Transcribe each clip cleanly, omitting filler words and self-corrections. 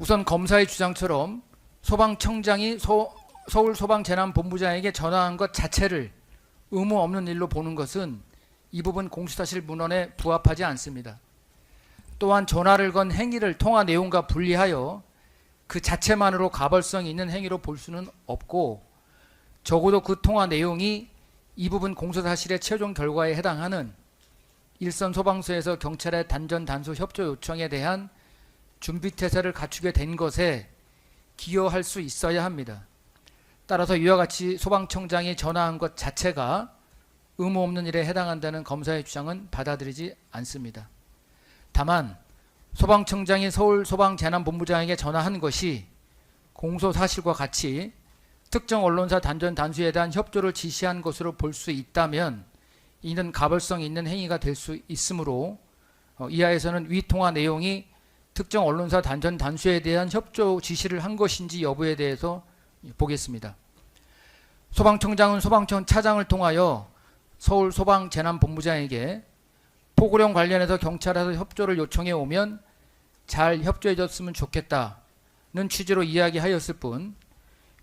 우선 검사의 주장처럼 소방청장이 서울소방재난본부장에게 전화한 것 자체를 의무 없는 일로 보는 것은 이 부분 공수사실 문헌에 부합하지 않습니다. 또한 전화를 건 행위를 통화 내용과 분리하여 그 자체만으로 가벌성이 있는 행위로 볼 수는 없고, 적어도 그 통화 내용이 이 부분 공소사실의 최종 결과에 해당하는 일선 소방서에서 경찰의 단전 단수 협조 요청에 대한 준비태세를 갖추게 된 것에 기여할 수 있어야 합니다. 따라서 이와 같이 소방청장이 전화한 것 자체가 의무 없는 일에 해당한다는 검사의 주장은 받아들이지 않습니다. 다만 소방청장이 서울소방재난본부장에게 전화한 것이 공소사실과 같이 특정 언론사 단전 단수에 대한 협조를 지시한 것으로 볼 수 있다면 이는 가벌성이 있는 행위가 될 수 있으므로 이하에서는 위 통화 내용이 특정 언론사 단전 단수에 대한 협조 지시를 한 것인지 여부에 대해서 보겠습니다. 소방청장은 소방청 차장을 통하여 서울소방재난본부장에게 포고령 관련해서 경찰에서 협조를 요청해 오면 잘 협조해 줬으면 좋겠다는 취지로 이야기하였을 뿐,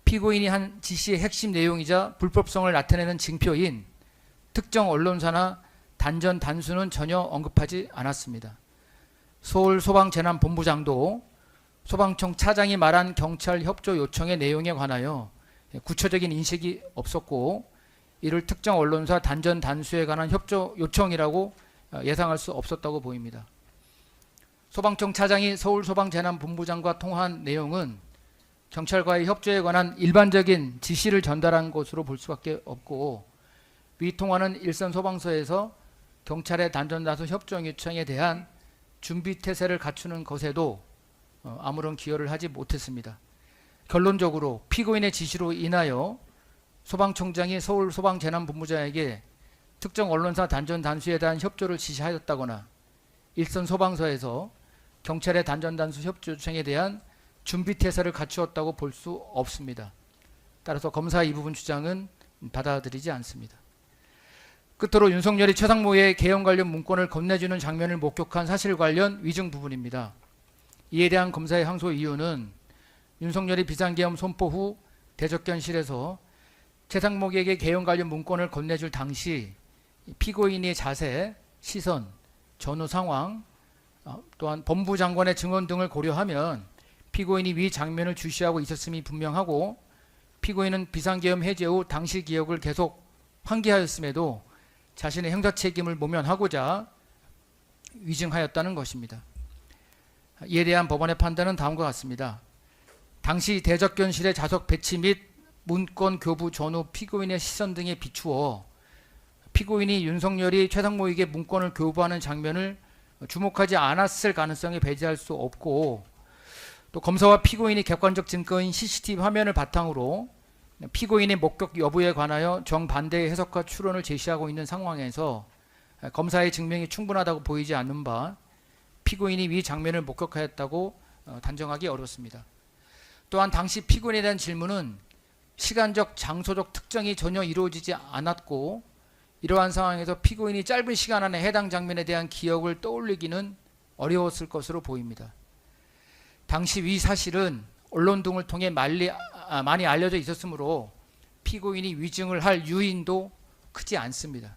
피고인이 한 지시의 핵심 내용이자 불법성을 나타내는 징표인 특정 언론사나 단전 단수는 전혀 언급하지 않았습니다. 서울소방재난본부장도 소방청 차장이 말한 경찰 협조 요청의 내용에 관하여 구체적인 인식이 없었고, 이를 특정 언론사 단전 단수에 관한 협조 요청이라고 예상할 수 없었다고 보입니다. 소방청 차장이 서울소방재난본부장과 통화한 내용은 경찰과의 협조에 관한 일반적인 지시를 전달한 것으로 볼 수밖에 없고, 위 통화는 일선 소방서에서 경찰의 단전 단수 협조 요청에 대한 준비태세를 갖추는 것에도 아무런 기여를 하지 못했습니다. 결론적으로 피고인의 지시로 인하여 소방청장이 서울소방재난본부장에게 특정 언론사 단전 단수에 대한 협조를 지시하였다거나 일선 소방서에서 경찰의 단전 단수 협조 요청에 대한 준비태세를 갖추었다고 볼 수 없습니다. 따라서 검사의 이 부분 주장은 받아들이지 않습니다. 끝으로 윤석열이 최상무의 개헌 관련 문건을 건네주는 장면을 목격한 사실 관련 위증 부분입니다. 이에 대한 검사의 항소 이유는 윤석열이 비상계엄 선포 후 대적견실에서 최상목에게 개헌 관련 문건을 건네줄 당시 피고인의 자세, 시선, 전후 상황, 또한 법무장관의 증언 등을 고려하면 피고인이 위 장면을 주시하고 있었음이 분명하고, 피고인은 비상계엄 해제 후 당시 기억을 계속 환기하였음에도 자신의 형사 책임을 모면하고자 위증하였다는 것입니다. 이에 대한 법원의 판단은 다음과 같습니다. 당시 대적견실의 좌석 배치 및 문건 교부 전후 피고인의 시선 등에 비추어 피고인이 윤석열이 최상무에게 문건을 교부하는 장면을 주목하지 않았을 가능성이 배제할 수 없고, 또 검사와 피고인이 객관적 증거인 CCTV 화면을 바탕으로 피고인의 목격 여부에 관하여 정반대의 해석과 추론을 제시하고 있는 상황에서 검사의 증명이 충분하다고 보이지 않는 바 피고인이 위 장면을 목격하였다고 단정하기 어렵습니다. 또한 당시 피고인에 대한 질문은 시간적, 장소적 특정이 전혀 이루어지지 않았고, 이러한 상황에서 피고인이 짧은 시간 안에 해당 장면에 대한 기억을 떠올리기는 어려웠을 것으로 보입니다. 당시 위 사실은 언론 등을 통해 많이 알려져 있었으므로 피고인이 위증을 할 유인도 크지 않습니다.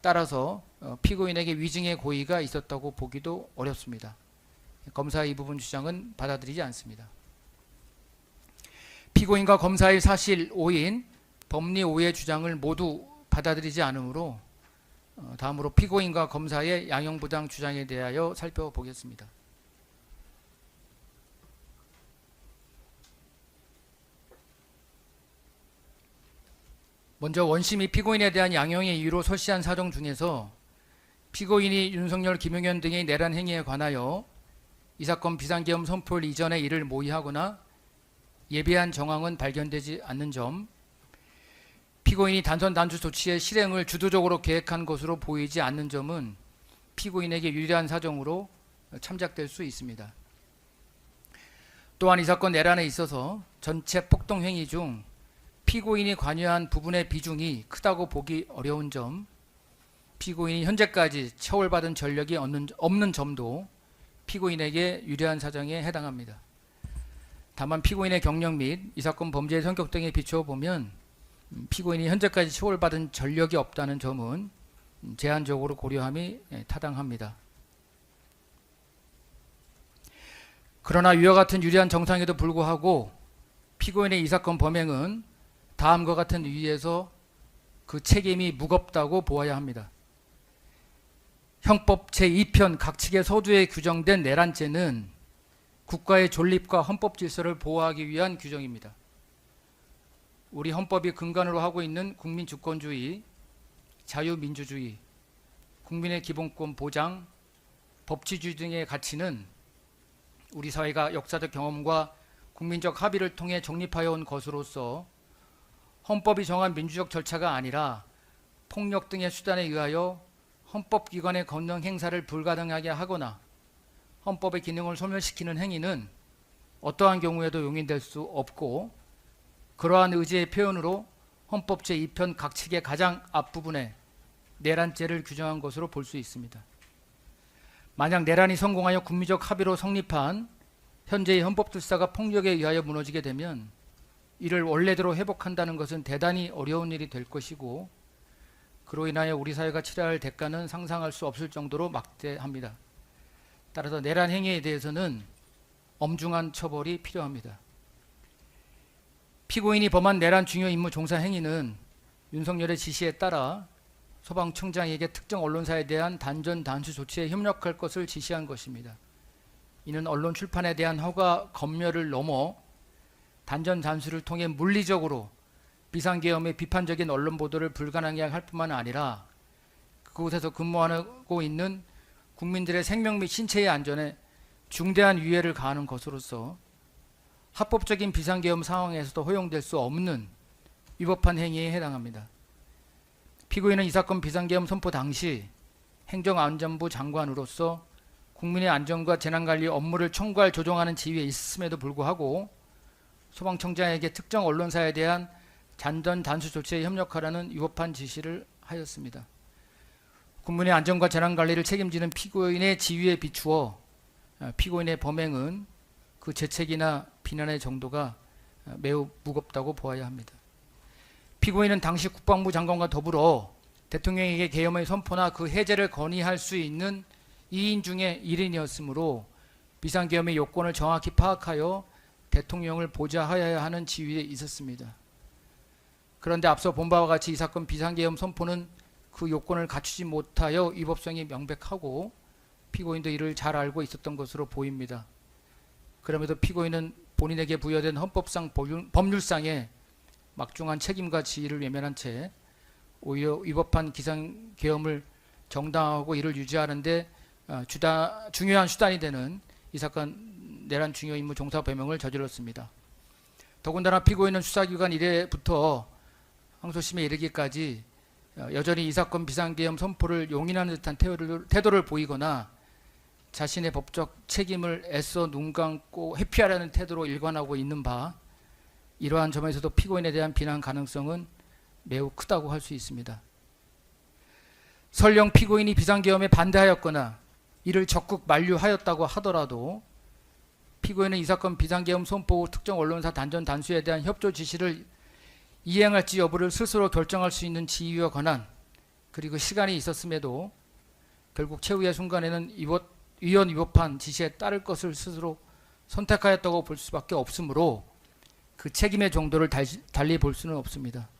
따라서 피고인에게 위증의 고의가 있었다고 보기도 어렵습니다. 검사의 이 부분 주장은 받아들이지 않습니다. 피고인과 검사의 사실 오인, 법리 오해 주장을 모두 받아들이지 않으므로 다음으로 피고인과 검사의 양형부당 주장에 대하여 살펴보겠습니다. 먼저 원심이 피고인에 대한 양형의 이유로 설시한 사정 중에서 피고인이 윤석열, 김용현 등의 내란 행위에 관하여 이 사건 비상계엄 선포일 이전에 이를 모의하거나 예비한 정황은 발견되지 않는 점, 피고인이 단선 단수 조치의 실행을 주도적으로 계획한 것으로 보이지 않는 점은 피고인에게 유리한 사정으로 참작될 수 있습니다. 또한 이 사건 내란에 있어서 전체 폭동 행위 중 피고인이 관여한 부분의 비중이 크다고 보기 어려운 점, 피고인이 현재까지 처벌받은 전력이 없는 점도 피고인에게 유리한 사정에 해당합니다. 다만 피고인의 경력 및 이 사건 범죄의 성격 등에 비추어 보면 피고인이 현재까지 처벌받은 전력이 없다는 점은 제한적으로 고려함이 타당합니다. 그러나 위와 같은 유리한 정상에도 불구하고 피고인의 이 사건 범행은 다음과 같은 이유에서 그 책임이 무겁다고 보아야 합니다. 형법 제2편 각칙의 서두에 규정된 내란죄는 국가의 존립과 헌법 질서를 보호하기 위한 규정입니다. 우리 헌법이 근간으로 하고 있는 국민주권주의, 자유민주주의, 국민의 기본권 보장, 법치주의 등의 가치는 우리 사회가 역사적 경험과 국민적 합의를 통해 정립하여 온 것으로서 헌법이 정한 민주적 절차가 아니라 폭력 등의 수단에 의하여 헌법기관의 권능 행사를 불가능하게 하거나 헌법의 기능을 소멸시키는 행위는 어떠한 경우에도 용인될 수 없고, 그러한 의지의 표현으로 헌법 제2편 각칙의 가장 앞부분에 내란죄를 규정한 것으로 볼 수 있습니다. 만약 내란이 성공하여 국민적 합의로 성립한 현재의 헌법질서가 폭력에 의하여 무너지게 되면 이를 원래대로 회복한다는 것은 대단히 어려운 일이 될 것이고, 그로 인하여 우리 사회가 치러야 할 대가는 상상할 수 없을 정도로 막대합니다. 따라서 내란 행위에 대해서는 엄중한 처벌이 필요합니다. 피고인이 범한 내란 중요 임무 종사 행위는 윤석열의 지시에 따라 소방청장에게 특정 언론사에 대한 단전 단수 조치에 협력할 것을 지시한 것입니다. 이는 언론 출판에 대한 허가 검열을 넘어 단전 단수를 통해 물리적으로 비상계엄의 비판적인 언론 보도를 불가능하게 할 뿐만 아니라 그곳에서 근무하고 있는 국민들의 생명 및 신체의 안전에 중대한 위해를 가하는 것으로서 합법적인 비상계엄 상황에서도 허용될 수 없는 위법한 행위에 해당합니다. 피고인은 이 사건 비상계엄 선포 당시 행정안전부 장관으로서 국민의 안전과 재난관리 업무를 총괄 조정하는 지위에 있음에도 불구하고 소방청장에게 특정 언론사에 대한 단전 단수 조치에 협력하라는 위법한 지시를 하였습니다. 국민의 안전과 재난관리를 책임지는 피고인의 지위에 비추어 피고인의 범행은 그 죄책이나 비난의 정도가 매우 무겁다고 보아야 합니다. 피고인은 당시 국방부 장관과 더불어 대통령에게 계엄의 선포나 그 해제를 건의할 수 있는 2인 중에 1인이었으므로 비상계엄의 요건을 정확히 파악하여 대통령을 보좌하여야 하는 지위에 있었습니다. 그런데 앞서 본 바와 같이 이 사건 비상계엄 선포는 그 요건을 갖추지 못하여 위법성이 명백하고 피고인도 이를 잘 알고 있었던 것으로 보입니다. 그럼에도 피고인은 본인에게 부여된 헌법상 법률상의 막중한 책임과 지위를 외면한 채 오히려 위법한 비상계엄을 정당화하고 이를 유지하는 데 중요한 수단이 되는 이 사건 내란 중요 임무 종사 배명을 저질렀습니다. 더군다나 피고인은 수사기관 이래부터 항소심에 이르기까지 여전히 이 사건 비상계엄 선포를 용인하는 듯한 태도를 보이거나 자신의 법적 책임을 애써 눈 감고 회피하려는 태도로 일관하고 있는 바, 이러한 점에서도 피고인에 대한 비난 가능성은 매우 크다고 할 수 있습니다. 설령 피고인이 비상계엄에 반대하였거나 이를 적극 만류하였다고 하더라도 피고인은 이 사건 비상계엄 선포 후 특정 언론사 단전 단수에 대한 협조 지시를 이행할지 여부를 스스로 결정할 수 있는 지위와 권한, 그리고 시간이 있었음에도 결국 최후의 순간에는 위헌 위법한 지시에 따를 것을 스스로 선택하였다고 볼 수밖에 없으므로 그 책임의 정도를 달리 볼 수는 없습니다.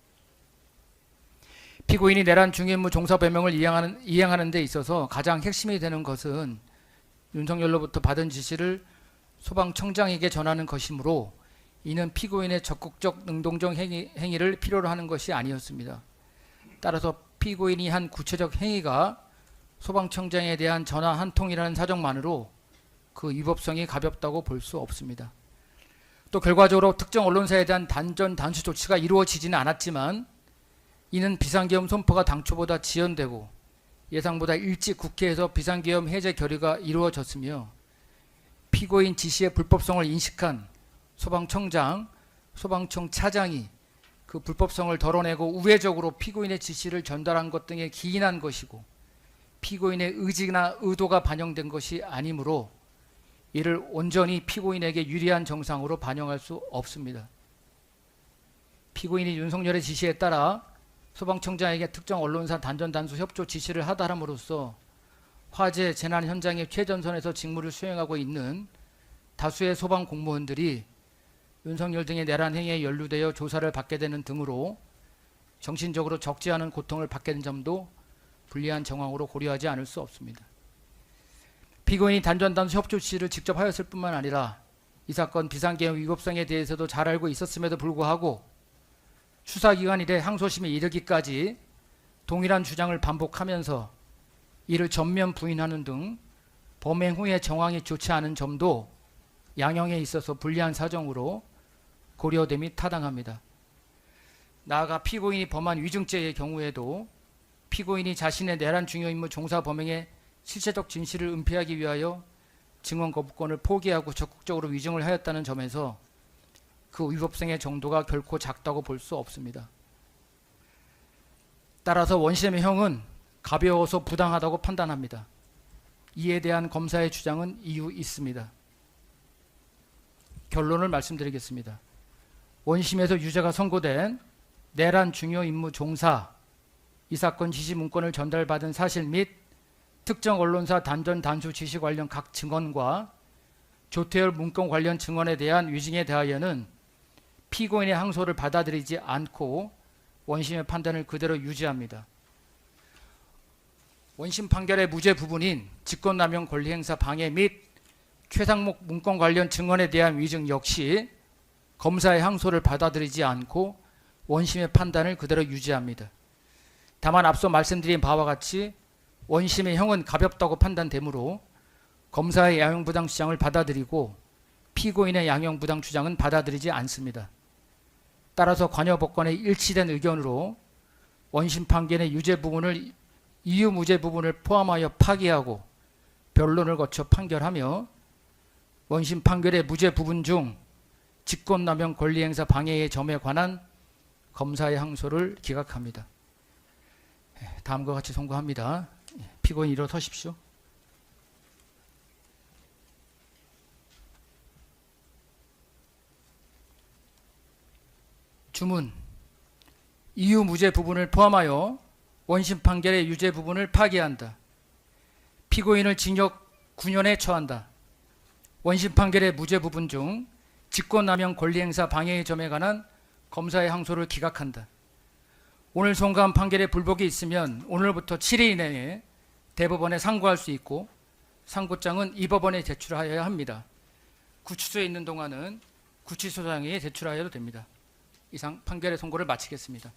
피고인이 내란 중임무 종사 배명을 이행하는 데 있어서 가장 핵심이 되는 것은 윤석열로부터 받은 지시를 소방청장에게 전하는 것이므로 이는 피고인의 적극적 능동적 행위를 필요로 하는 것이 아니었습니다. 따라서 피고인이 한 구체적 행위가 소방청장에 대한 전화 한 통이라는 사정만으로 그 위법성이 가볍다고 볼 수 없습니다. 또 결과적으로 특정 언론사에 대한 단전 단수 조치가 이루어지지는 않았지만 이는 비상계엄 선포가 당초보다 지연되고 예상보다 일찍 국회에서 비상계엄 해제 결의가 이루어졌으며 피고인 지시의 불법성을 인식한 소방청장, 소방청 차장이 그 불법성을 덜어내고 우회적으로 피고인의 지시를 전달한 것 등에 기인한 것이고 피고인의 의지나 의도가 반영된 것이 아니므로 이를 온전히 피고인에게 유리한 정상으로 반영할 수 없습니다. 피고인이 윤석열의 지시에 따라 소방청장에게 특정 언론사 단전 단수 협조 지시를 하다함으로써 화재 재난 현장의 최전선에서 직무를 수행하고 있는 다수의 소방 공무원들이 윤석열 등의 내란 행위에 연루되어 조사를 받게 되는 등으로 정신적으로 적지 않은 고통을 받게 된 점도 불리한 정황으로 고려하지 않을 수 없습니다. 피고인이 단전 단수 협조 지시를 직접 하였을 뿐만 아니라 이 사건 비상계엄 위법성에 대해서도 잘 알고 있었음에도 불구하고 수사기관 이래 항소심에 이르기까지 동일한 주장을 반복하면서 이를 전면 부인하는 등 범행 후의 정황이 좋지 않은 점도 양형에 있어서 불리한 사정으로 고려됨이 타당합니다. 나아가 피고인이 범한 위증죄의 경우에도 피고인이 자신의 내란 중요 임무 종사 범행의 실체적 진실을 은폐하기 위하여 증언 거부권을 포기하고 적극적으로 위증을 하였다는 점에서 그 위법성의 정도가 결코 작다고 볼 수 없습니다. 따라서 원심의 형은 가벼워서 부당하다고 판단합니다. 이에 대한 검사의 주장은 이유 있습니다. 결론을 말씀드리겠습니다. 원심에서 유죄가 선고된 내란 중요 임무 종사, 이 사건 지시 문건을 전달받은 사실 및 특정 언론사 단전 단수 지시 관련 각 증언과 조태열 문건 관련 증언에 대한 위증에 대하여는 피고인의 항소를 받아들이지 않고 원심의 판단을 그대로 유지합니다. 원심 판결의 무죄 부분인 직권남용 권리행사 방해 및 최상목 문건 관련 증언에 대한 위증 역시 검사의 항소를 받아들이지 않고 원심의 판단을 그대로 유지합니다. 다만 앞서 말씀드린 바와 같이 원심의 형은 가볍다고 판단되므로 검사의 양형부당 주장을 받아들이고 피고인의 양형부당 주장은 받아들이지 않습니다. 따라서 관여법관의 일치된 의견으로 원심 판결의 유죄 부분을 이유 무죄 부분을 포함하여 파기하고 변론을 거쳐 판결하며 원심 판결의 무죄 부분 중 직권남용 권리행사 방해의 점에 관한 검사의 항소를 기각합니다. 다음과 같이 선고합니다. 피고인 일어서십시오. 주문. 이유 무죄 부분을 포함하여 원심 판결의 유죄 부분을 파기한다. 피고인을 징역 9년에 처한다. 원심 판결의 무죄 부분 중 직권남용 권리행사 방해의 점에 관한 검사의 항소를 기각한다. 오늘 선고한 판결에 불복이 있으면 오늘부터 7일 이내에 대법원에 상고할 수 있고 상고장은 이 법원에 제출하여야 합니다. 구치소에 있는 동안은 구치소장에 제출하여도 됩니다. 이상 판결의 선고를 마치겠습니다.